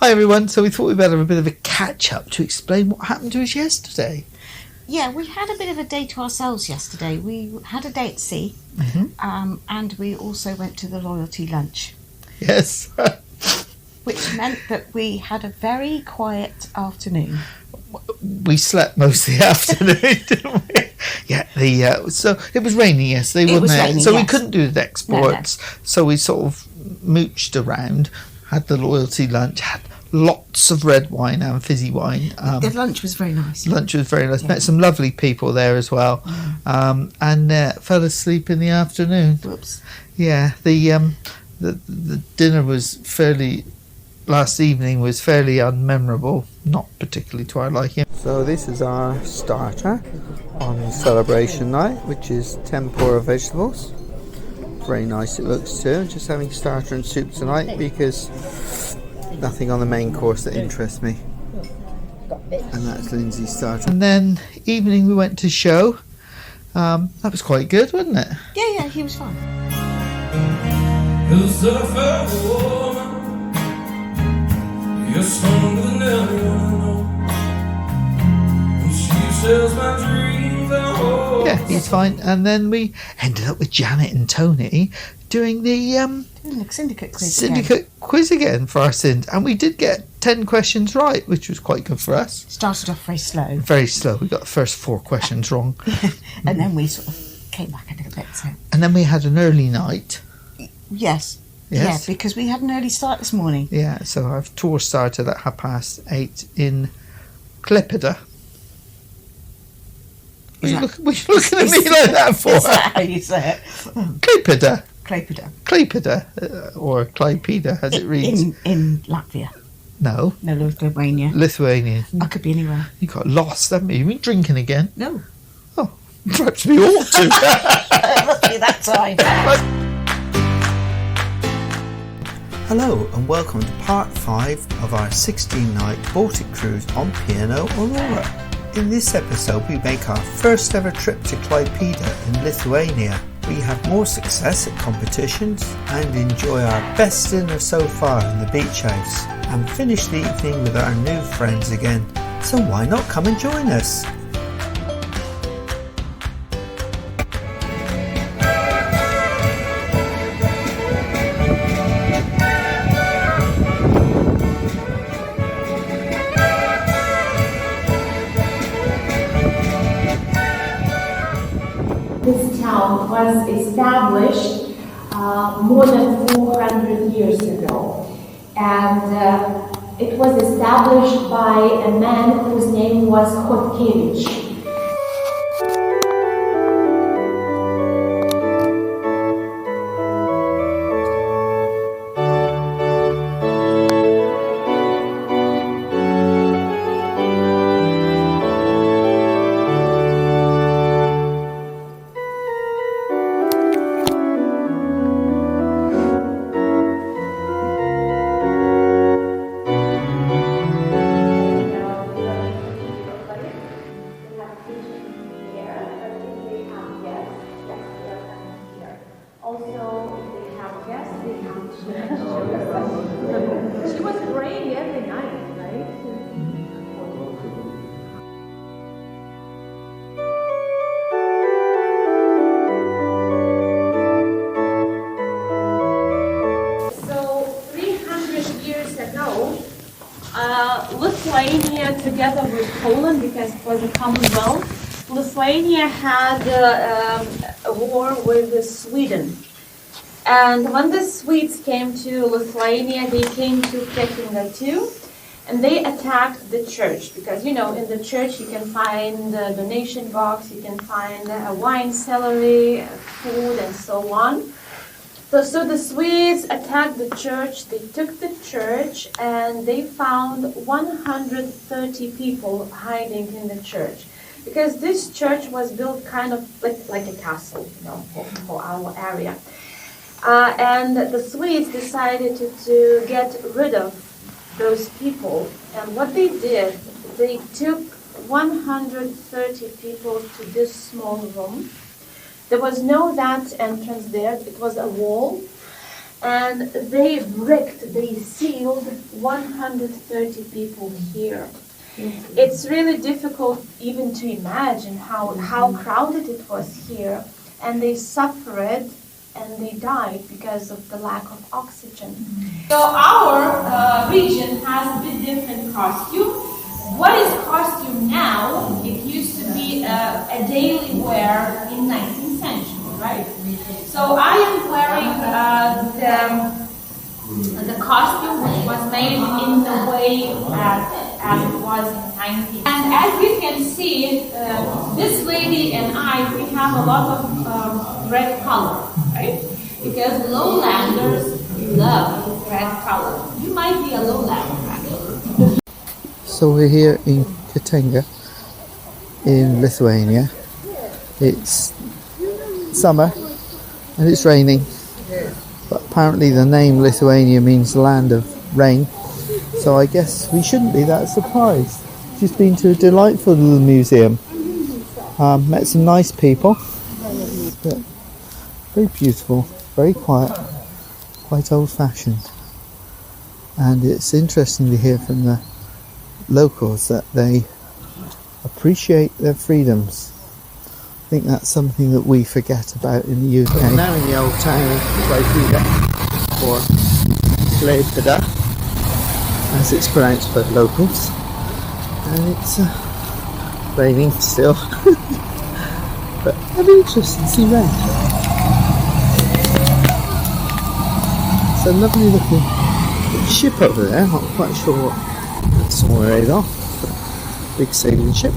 Hi everyone, so we thought we'd better have a bit of a catch-up to explain what happened to us yesterday. Yeah, we had a bit of a day to ourselves yesterday. We had a day at sea, and we also went to the loyalty lunch. Yes. Which meant that we had a very quiet afternoon. We slept most of the afternoon, didn't we? Yeah, so it was raining yesterday, wasn't it? Raining, so yes. we couldn't do the deck sports, so we sort of mooched around, had the loyalty lunch, had lots of red wine and fizzy wine. The lunch was very nice. Yeah. Met some lovely people there as well, and fell asleep in the afternoon. Whoops. Yeah, the dinner was last evening was fairly unmemorable, not particularly to our liking. So this is our starter on celebration night, which is tempura vegetables. Very nice it looks too. Just having starter and soup tonight because nothing on the main course that interests me. And that's Lindsey's starter. And then evening we went to show. That was quite good, wasn't it? Yeah, he was fine. You're stronger than anyone I know. And she says my dreams are hopes. Yeah, he's fine. And then we ended up with Janet and Tony doing the syndicate quiz again for our Sind. And we did get 10 questions right, which was quite good for us. Started off very slow. Very slow. We got the first 4 questions wrong. And then we sort of came back a little bit. So. And then we had an early night. Yes. Yeah, because we had an early start this morning. Yeah, so our tour started at 8:30 in Klaipeda. What are you looking at me like that for? Is that how you say it? Klaipeda. Klaipeda. Or Klaipeda, as it reads. In Latvia. No, Lithuania. Lithuania. I could be anywhere. You got lost, haven't you? You been drinking again? No. Oh, perhaps we ought to. It must be that time. Hello and welcome to part 5 of our 16-night Baltic cruise on P&O Aurora. In this episode we make our first ever trip to Klaipeda in Lithuania. We have more success at competitions and enjoy our best dinner so far in the beach house and finish the evening with our new friends again. So why not come and join us? This town was established more than 400 years ago, and it was established by a man whose name was Hotkevich. She was praying every night, right? So 300 years ago, Lithuania, together with Poland, because it was a commonwealth, Lithuania had a war with Sweden. And when the Swedes came to Lithuania, they came to Klaipeda too, and they attacked the church, because in the church you can find a donation box, you can find a wine cellar, food, and so on. So the Swedes attacked the church, they took the church, and they found 130 people hiding in the church. Because this church was built kind of like a castle, for our area. And the Swedes decided to get rid of those people. And what they did, they took 130 people to this small room. There was no that entrance there. It was a wall. and they sealed 130 people here. It's really difficult even to imagine how crowded it was here, and they suffered and they died because of the lack of oxygen. So our region has a bit different costume. What is costume now? It used to be a daily wear in 19th century, right? So I am wearing the costume which was made in the way as it was in 19th. And as you can see, this lady and I, we have a lot of red color, right? Because lowlanders love red color. You might be a lowlander, actually. So we're here in Klaipeda in Lithuania. It's summer and it's raining, but apparently the name Lithuania means land of rain, so I guess we shouldn't be that surprised. Just been to a delightful little museum, met some nice people, but very beautiful, very quiet, quite old-fashioned, and it's interesting to hear from the locals that they appreciate their freedoms. I think that's something that we forget about in the UK. We're now in the old town of Klaipeda, or Klaipeda, as it's pronounced by locals, and it's raining still, but it'll be interesting to see rain. It's a lovely looking ship over there, not quite sure what it's on the radar. Big sailing ship.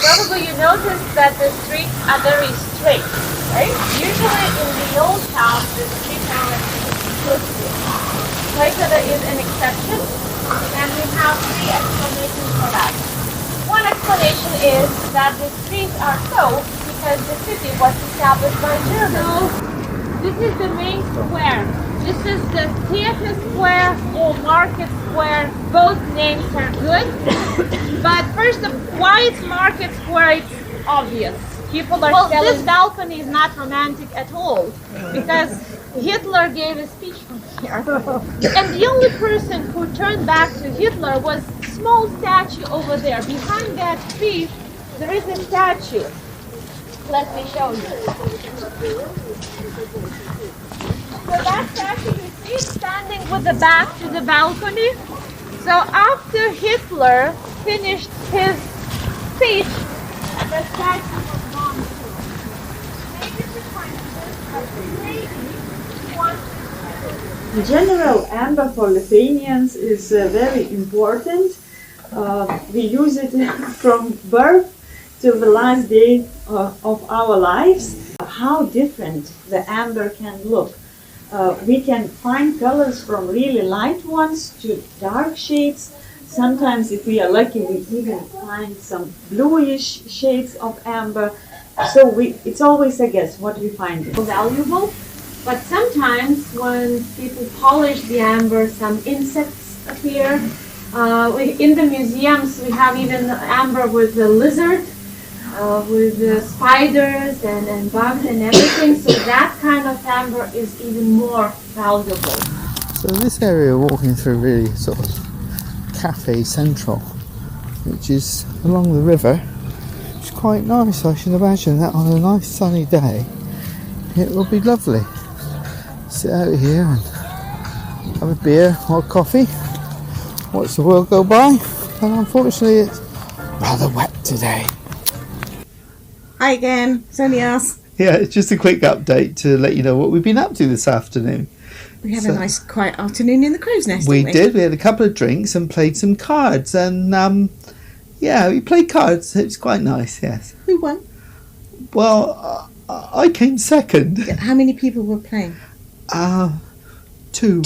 Probably you noticed that the streets are very straight, right? Usually in the old town, the streets are twisted. Klaipeda is an exception, and we have three explanations for that. One explanation is that the streets are so because the city was established by Germans. This is the main square. This is the theater square or market square. Both names are good. But first, why it's market square, it's obvious. People are selling. This balcony is not romantic at all because Hitler gave a speech from here. And the only person who turned back to Hitler was a small statue over there. Behind that tree, there is a statue. Let me show you. So that statue you see standing with the back to the balcony. So after Hitler finished his speech, the statue was gone too. Maybe it's a coincidence, but maybe one. In general, amber for Lithuanians is very important. We use it from birth to the last day of our lives. How different the amber can look. We can find colors from really light ones to dark shades. Sometimes, if we are lucky, we even find some bluish shades of amber. So it's always a guess what we find. Valuable, but sometimes when people polish the amber, some insects appear. In the museums, we have even amber with the lizard, with the spiders and bugs and everything. So that kind of amber is even more valuable. So this area we're walking through really sort of cafe central, which is along the river. It's quite nice. I should imagine that on a nice sunny day it will be lovely. Sit out here and have a beer or coffee, watch the world go by, and unfortunately it's rather wet today. Hi again, it's only us. Yeah, it's just a quick update to let you know what we've been up to this afternoon. We had a nice quiet afternoon in the crow's nest, We didn't did. We had a couple of drinks and played some cards, and yeah, we played cards. It was quite nice. Yes. Who won? Well, I came second. Yeah, how many people were playing? Two.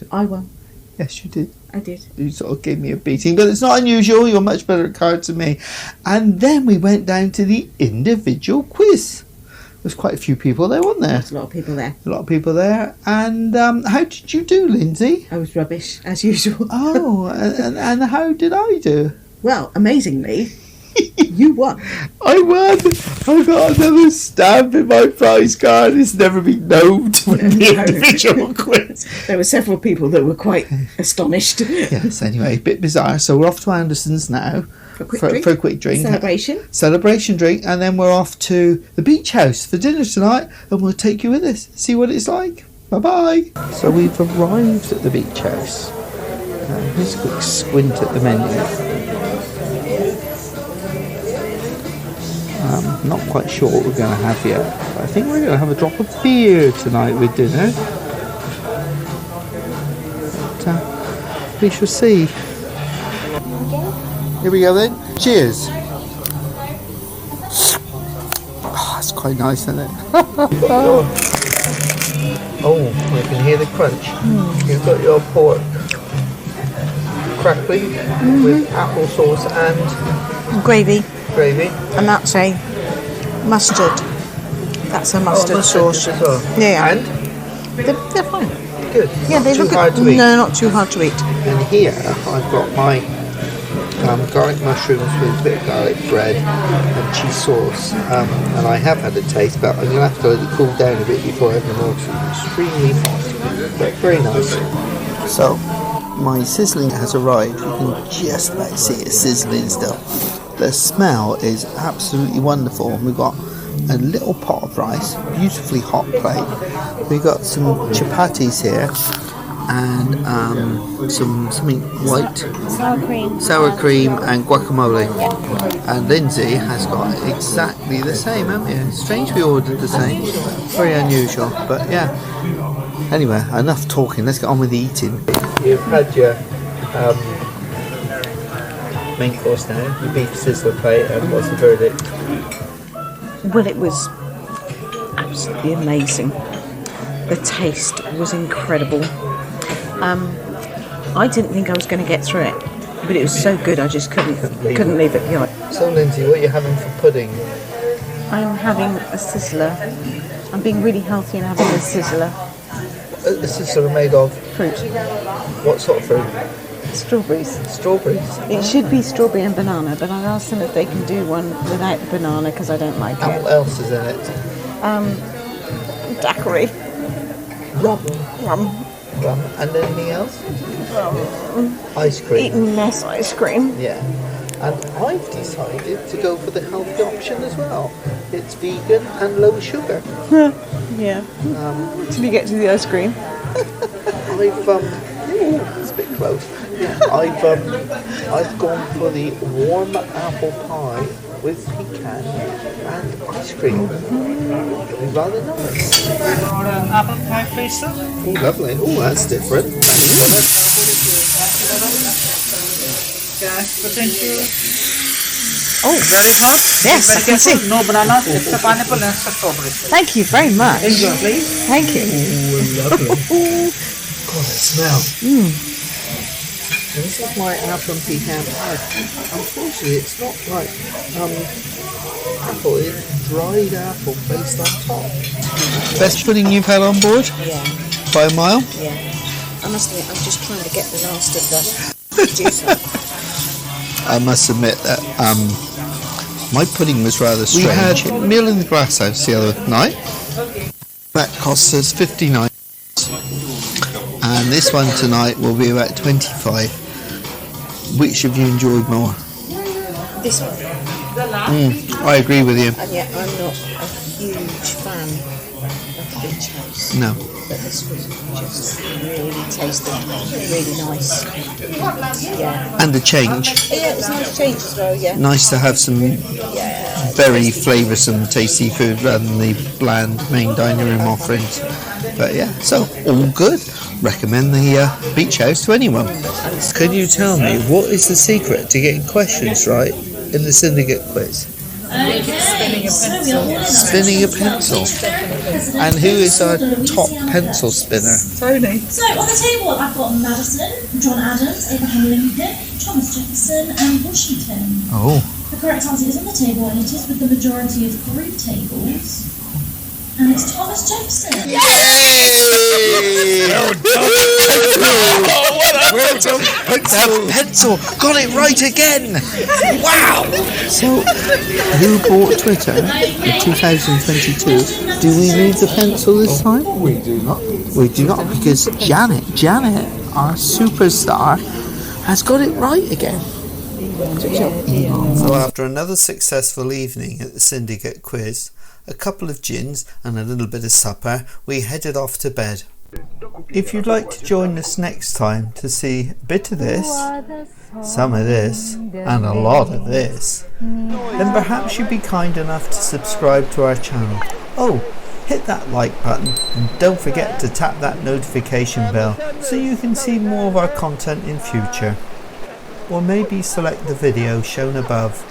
I won. Yes, you did. I did. You sort of gave me a beating, but it's not unusual. You're much better at cards than me. And then we went down to the individual quiz. There's quite a few people there, wasn't there? There's a lot of people there. A lot of people there. And how did you do, Lindsey? I was rubbish, as usual. Oh, and how did I do? Well, amazingly, You won. I won. I got another stamp in my prize card. It's never been known to win the individual quiz. There were several people that were quite astonished. Yes, anyway, a bit bizarre. So we're off to Anderson's now For a quick drink. Celebration drink, and then we're off to the beach house for dinner tonight, and we'll take you with us, see what it's like. Bye-bye. So we've arrived at the beach house. Here's a quick squint at the menu. Not quite sure what we're going to have yet, but I think we're going to have a drop of beer tonight with dinner. But, we shall see. Here we go then. Cheers. Oh, it's quite nice, isn't it? Oh, you can hear the crunch. You've got your pork crackling with applesauce and Gravy. gravy. And that's a mustard. That's a mustard sauce. As well. Yeah. And They're fine. good. Yeah, they Not look too hard to eat. No, not too hard to eat. And here I've got my garlic mushrooms with a bit of garlic bread and cheese sauce. And I have had a taste, but I'm going to have to let it cool down a bit before I have more. It's extremely hot, but very nice. So, my sizzling has arrived. You can just about see it sizzling still. The smell is absolutely wonderful. We've got a little pot of rice, beautifully hot plate. We've got some chapatis here, and something white, sour cream and guacamole. And Lindsey has got exactly the same, haven't you? Strange we ordered the same. Very unusual, but yeah. Anyway, enough talking, let's get on with the eating. You've had your main course now, your beef sizzler plate, and what's the verdict? Well, it was absolutely amazing. The taste was incredible. I didn't think I was going to get through it, but it was so good I just couldn't leave it behind. So Lindsey, what are you having for pudding? I'm having a sizzler. I'm being really healthy and having a sizzler. A sizzler made of Fruit. what sort of fruit? Strawberries. Strawberries. It should be strawberry and banana, but I asked them if they can do one without the banana because I don't like And it. what else is in it? Daiquiri. Rum. Rum. And anything else? Ice cream. Eating less ice cream. Yeah. And I've decided to go for the healthy option as well. It's vegan and low sugar. Yeah. Till you get to the ice cream. It's a bit close. Yeah, I've gone for the warm apple pie with pecan and ice cream. It'll be rather nice. Apple pie, please, sir. Oh, lovely. Oh, that's different. Thanks for that. Oh, Very hot. yes, I can see. No bananas, except pineapple and strawberries. Thank you very much. Enjoy, please. Thank you. Oh, lovely. God, that smell. And this is my apple and pecan pie. Unfortunately, it's not like apple. It's dried apple placed on top. Best pudding you've had on board? Yeah, By a mile? yeah. I must admit, I'm just trying to get the last of the juice out. I must admit that my pudding was rather strange. We had a meal in the glass house the other night. That cost us 59. And this one tonight will be about 25. Which have you enjoyed more? This one. I agree with you. And yet, I'm not a huge fan of the beach house. No. But this was just really tasty, really nice. Yeah. And the change. Yeah, it was nice change as well, yeah. Nice to have some very flavoursome, tasty food rather than the bland main dining room offerings. But yeah, so all good. Recommend the beach house to anyone. Can you tell me what is the secret to getting questions right in the syndicate quiz? Spinning a pencil. And who is our top pencil spinner? Tony. So on the table I've got Madison, John Adams, Abraham Lincoln, Thomas Jefferson and Washington. Oh. The correct answer is on the table and it is with the majority of group tables. And it's Thomas Jefferson. Yay! Well done. Pencil! Got it right again! Wow! So, who bought Twitter in 2022? Do we need the pencil this time? We do not. We do not, because Janet, our superstar, has got it right again. So after another successful evening at the syndicate quiz, a couple of gins and a little bit of supper, we headed off to bed. If you'd like to join us next time to see a bit of this, some of this, and a lot of this, then perhaps you'd be kind enough to subscribe to our channel. Oh, hit that like button and don't forget to tap that notification bell so you can see more of our content in future. Or maybe select the video shown above